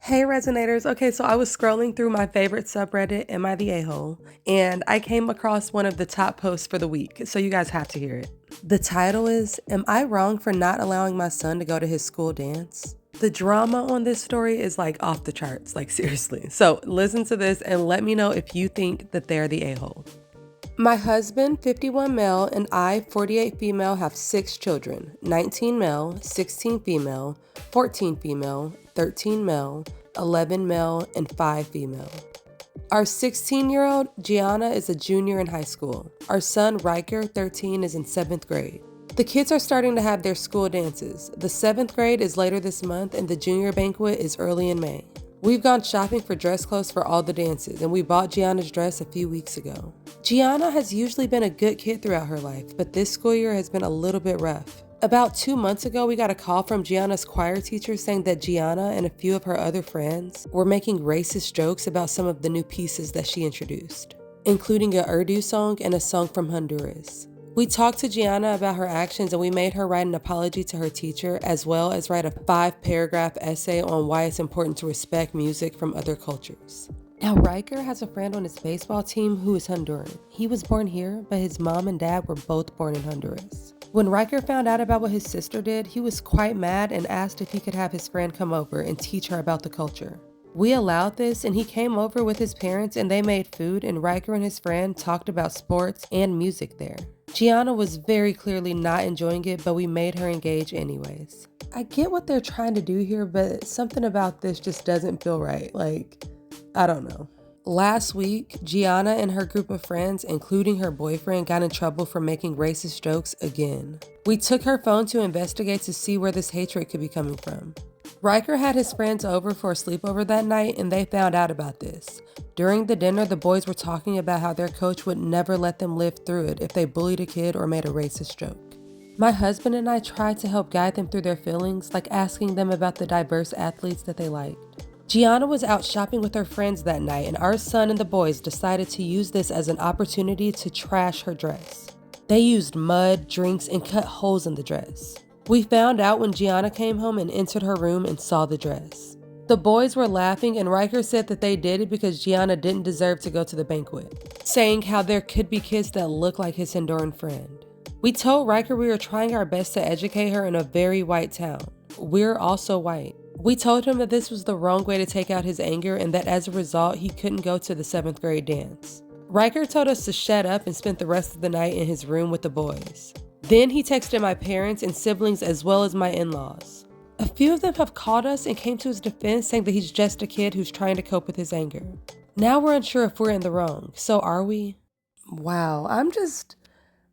Hey Resonators, okay, so I was scrolling through my favorite subreddit, Am I the A-hole? And I came across one of the top posts for the week, so you guys have to hear it. The title is, Am I wrong for not allowing my son to go to his school dance? The drama on this story is like off the charts, like seriously. So listen to this and let me know if you think that they're the a-hole. My husband, 51 male, and I, 48 female, have 6 children, 19 male, 16 female, 14 female, 13 male, 11 male, and 5 female. Our 16-year-old, Gianna, is a junior in high school. Our son, Riker, 13, is in 7th grade. The kids are starting to have their school dances. The 7th grade is later this month, and the junior banquet is early in May. We've gone shopping for dress clothes for all the dances, and we bought Gianna's dress a few weeks ago. Gianna has usually been a good kid throughout her life, but this school year has been a little bit rough. About 2 months ago, we got a call from Gianna's choir teacher saying that Gianna and a few of her other friends were making racist jokes about some of the new pieces that she introduced, including a Urdu song and a song from Honduras. We talked to Gianna about her actions and we made her write an apology to her teacher, as well as write a 5-paragraph essay on why it's important to respect music from other cultures. Now, Riker has a friend on his baseball team who is Honduran. He was born here, but his mom and dad were both born in Honduras. When Riker found out about what his sister did, he was quite mad and asked if he could have his friend come over and teach her about the culture. We allowed this, and he came over with his parents and they made food, and Riker and his friend talked about sports and music there. Gianna was very clearly not enjoying it, but we made her engage anyways. I get what they're trying to do here, but something about this just doesn't feel right. I don't know. Last week, Gianna and her group of friends, including her boyfriend, got in trouble for making racist jokes again. We took her phone to investigate to see where this hatred could be coming from. Riker had his friends over for a sleepover that night, and they found out about this. During the dinner, the boys were talking about how their coach would never let them live through it if they bullied a kid or made a racist joke. My husband and I tried to help guide them through their feelings, like asking them about the diverse athletes that they liked. Gianna was out shopping with her friends that night, and our son and the boys decided to use this as an opportunity to trash her dress. They used mud, drinks, and cut holes in the dress. We found out when Gianna came home and entered her room and saw the dress. The boys were laughing, and Riker said that they did it because Gianna didn't deserve to go to the banquet, saying how there could be kids that look like his Honduran friend. We told Riker we were trying our best to educate her in a very white town. We're also white. We told him that this was the wrong way to take out his anger and that as a result, he couldn't go to the 7th grade dance. Riker told us to shut up and spent the rest of the night in his room with the boys. Then he texted my parents and siblings as well as my in-laws. A few of them have called us and came to his defense, saying that he's just a kid who's trying to cope with his anger. Now we're unsure if we're in the wrong, so are we? Wow, I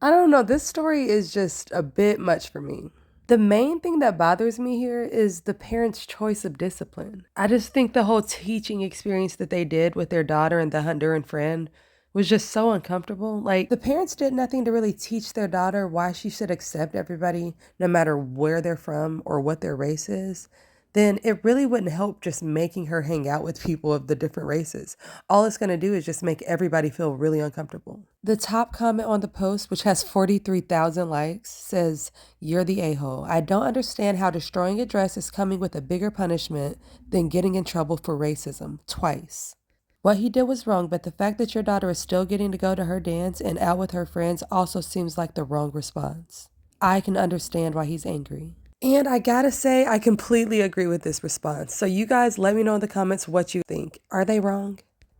don't know, this story is just a bit much for me. The main thing that bothers me here is the parents' choice of discipline. I just think the whole teaching experience that they did with their daughter and the Honduran friend was just so uncomfortable. The parents did nothing to really teach their daughter why she should accept everybody, no matter where they're from or what their race is. Then it really wouldn't help just making her hang out with people of the different races. All it's going to do is just make everybody feel really uncomfortable. The top comment on the post, which has 43,000 likes, says, "You're the a-hole. I don't understand how destroying a dress is coming with a bigger punishment than getting in trouble for racism, twice. What he did was wrong, but the fact that your daughter is still getting to go to her dance and out with her friends also seems like the wrong response. I can understand why he's angry." And I gotta say, I completely agree with this response. So you guys let me know in the comments what you think. Are they wrong?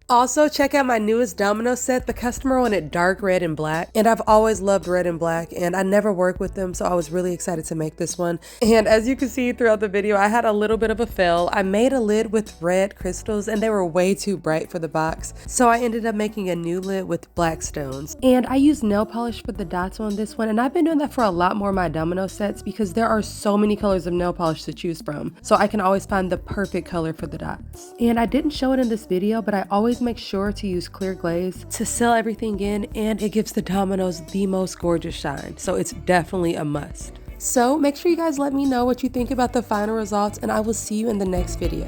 Also, check out my newest Domino set. The customer wanted dark red and black, and I've always loved red and black, and I never work with them, so I was really excited to make this one. And as you can see throughout the video, I had a little bit of a fail. I made a lid with red crystals, and they were way too bright for the box, so I ended up making a new lid with black stones. And I used nail polish for the dots on this one, and I've been doing that for a lot more of my Domino sets because there are so many colors of nail polish to choose from, so I can always find the perfect color for the dots. And I didn't show it in this video, but I always make sure to use clear glaze to seal everything in, and it gives the dominoes the most gorgeous shine, so it's definitely a must. So make sure you guys let me know what you think about the final results, and I will see you in the next video.